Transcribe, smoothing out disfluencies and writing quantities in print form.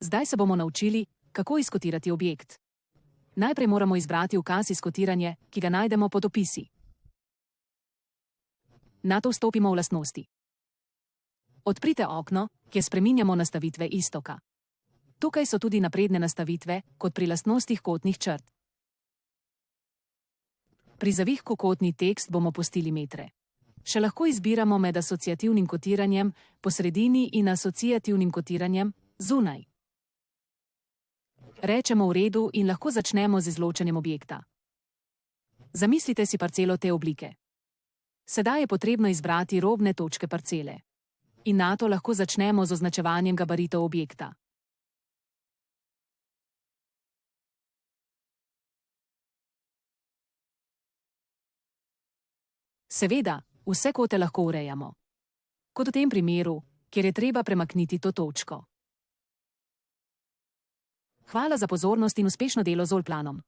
Zdaj se bomo naučili, kako izkotirati objekt. Najprej moramo izbrati ukaz izkotiranje, ki ga najdemo pod opisi. Nato vstopimo v lastnosti. Odprite okno, kjer spreminjamo nastavitve iztoka. Tukaj so tudi napredne nastavitve, kot pri lastnostih kotnih črt. Pri zavihku kotni tekst bomo pustili metre. Še lahko izbiramo med asociativnim kotiranjem po sredini in asociativnim kotiranjem zunaj. Rečemo v redu in lahko začnemo z izločanjem objekta. Zamislite si parcelo te oblike. Sedaj je potrebno izbrati robne točke parcele. In nato lahko začnemo z označevanjem gabaritov objekta. Seveda, vse kote lahko urejamo. Kot v tem primeru, kjer je treba premakniti to točko. Hvala za pozornost in uspešno delo z Olplanom.